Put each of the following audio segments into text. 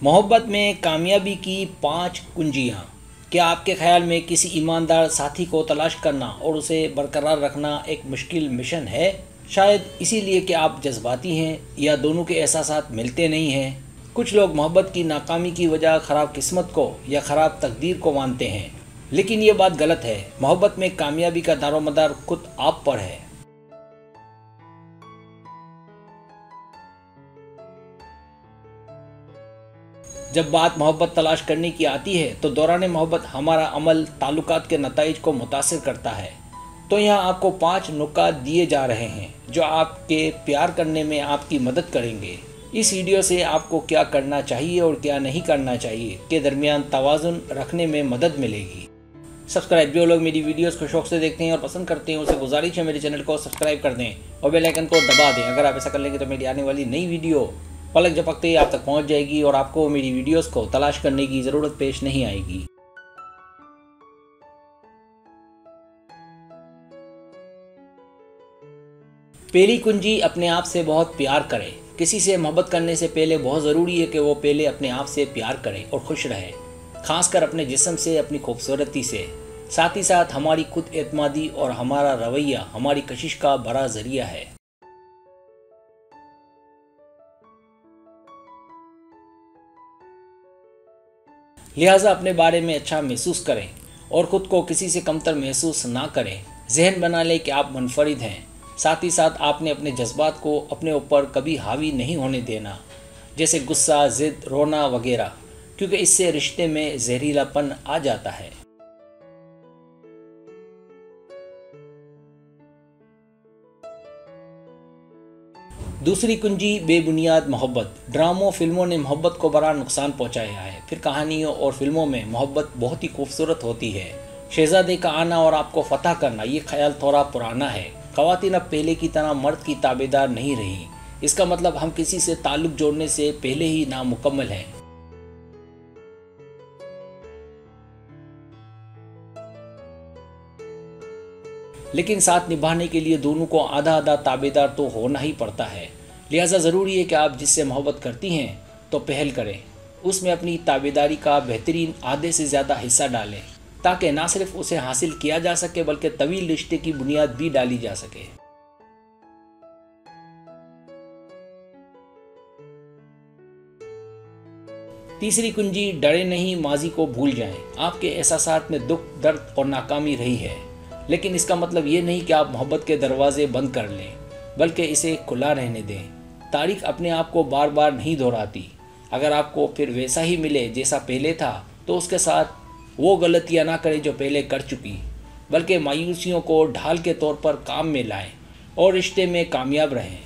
मोहब्बत में कामयाबी की 5 कुंजियाँ। क्या आपके ख्याल में किसी ईमानदार साथी को तलाश करना और उसे बरकरार रखना एक मुश्किल मिशन है? शायद इसीलिए कि आप जज्बाती हैं या दोनों के एहसासात मिलते नहीं हैं। कुछ लोग मोहब्बत की नाकामी की वजह ख़राब किस्मत को या ख़राब तकदीर को मानते हैं, लेकिन ये बात गलत है। मोहब्बत में कामयाबी का दारोमदार खुद आप पर है। जब बात मोहब्बत तलाश करने की आती है तो दौरान मोहब्बत हमारा अमल ताल्लुकात के नताइज को मुतासिर करता है। तो यहाँ आपको 5 नुकात दिए जा रहे हैं जो आपके प्यार करने में आपकी मदद करेंगे। इस वीडियो से आपको क्या करना चाहिए और क्या नहीं करना चाहिए के दरमियान तवाज़ुन रखने में मदद मिलेगी। सब्सक्राइब, जो लोग मेरी वीडियोस को शौक से देखते हैं और पसंद करते हैं उसे गुजारिश है मेरे चैनल को सब्सक्राइब कर दें और बेल आइकन को दबा दें। अगर आप ऐसा कर लेंगे तो मेरी आने वाली नई वीडियो पलक झपकते ही आप तक पहुंच जाएगी और आपको मेरी वीडियोस को तलाश करने की ज़रूरत पेश नहीं आएगी। पहली कुंजी, अपने आप से बहुत प्यार करें। किसी से मोहब्बत करने से पहले बहुत ज़रूरी है कि वो पहले अपने आप से प्यार करे और खुश रहे, खासकर अपने जिस्म से, अपनी खूबसूरती से। साथ ही साथ हमारी खुद एतमादी और हमारा रवैया हमारी कशिश का बड़ा ज़रिया है। लिहाजा अपने बारे में अच्छा महसूस करें और ख़ुद को किसी से कमतर महसूस ना करें। जहन बना लें कि आप मुनफरिद हैं। साथ ही साथ आपने अपने जज्बात को अपने ऊपर कभी हावी नहीं होने देना, जैसे गुस्सा, ज़िद, रोना वगैरह, क्योंकि इससे रिश्ते में जहरीलापन आ जाता है। दूसरी कुंजी, बेबुनियाद मोहब्बत। ड्रामों, फिल्मों ने मोहब्बत को बड़ा नुकसान पहुंचाया है। फिर कहानियों और फिल्मों में मोहब्बत बहुत ही खूबसूरत होती है। शहजादे का आना और आपको फतह करना, ये ख्याल थोड़ा पुराना है। ख़वातीन अब पहले की तरह मर्द की ताबेदार नहीं रही। इसका मतलब हम किसी से ताल्लुक़ जोड़ने से पहले ही नामुकम्मल हैं। लेकिन साथ निभाने के लिए दोनों को आधा आधा ताबेदार तो होना ही पड़ता है। लिहाजा ज़रूरी है कि आप जिससे मोहब्बत करती हैं तो पहल करें, उसमें अपनी ताबेदारी का बेहतरीन आधे से ज़्यादा हिस्सा डालें, ताकि ना सिर्फ उसे हासिल किया जा सके बल्कि तवील रिश्ते की बुनियाद भी डाली जा सके। तीसरी कुंजी, डरे नहीं, माजी को भूल जाएं। आपके एहसासात में दुख, दर्द और नाकामी रही है, लेकिन इसका मतलब ये नहीं कि आप मोहब्बत के दरवाजे बंद कर लें, बल्कि इसे खुला रहने दें। तारीख अपने आप को बार बार नहीं दोहराती। अगर आपको फिर वैसा ही मिले जैसा पहले था तो उसके साथ वो गलतियां ना करें जो पहले कर चुकी, बल्कि मायूसियों को ढाल के तौर पर काम में लाएं और रिश्ते में कामयाब रहें।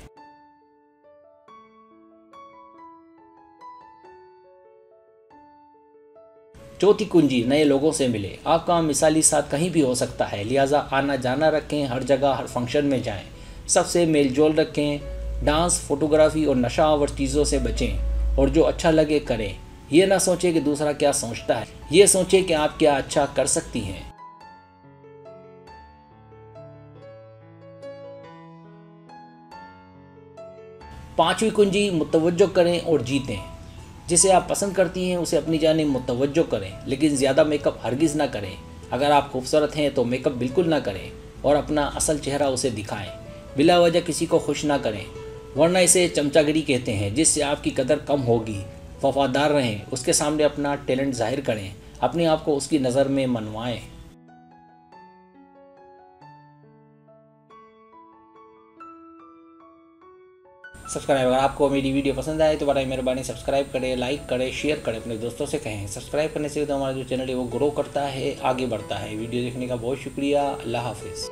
चौथी कुंजी, नए लोगों से मिले। आपका मिसाली साथ कहीं भी हो सकता है, लिहाजा आना जाना रखें, हर जगह हर फंक्शन में जाएं, सबसे मेल जोल रखें। डांस, फोटोग्राफी और नशा आवर चीज़ों से बचें और जो अच्छा लगे करें। ये ना सोचें कि दूसरा क्या सोचता है, ये सोचें कि आप क्या अच्छा कर सकती हैं। पांचवी कुंजी, मुतवज्जो करें और जीतें। जिसे आप पसंद करती हैं उसे अपनी जानिब मुतवज्जो करें, लेकिन ज़्यादा मेकअप हरगिज़ ना करें। अगर आप खूबसूरत हैं तो मेकअप बिल्कुल ना करें और अपना असल चेहरा उसे दिखाएं। बिला वजह किसी को खुश ना करें, वरना इसे चमचागिरी कहते हैं, जिससे आपकी कदर कम होगी। वफादार रहें, उसके सामने अपना टैलेंट जाहिर करें, अपने आप को उसकी नज़र में मनवाएं। सब्सक्राइब, अगर आपको मेरी वीडियो पसंद आए तो बड़ी मेहरबानी सब्सक्राइब करें, लाइक करें, शेयर करें, अपने दोस्तों से कहें। सब्सक्राइब करने से तो हमारा जो चैनल है वो ग्रो करता है, आगे बढ़ता है। वीडियो देखने का बहुत शुक्रिया। अल्लाह हाफिज़।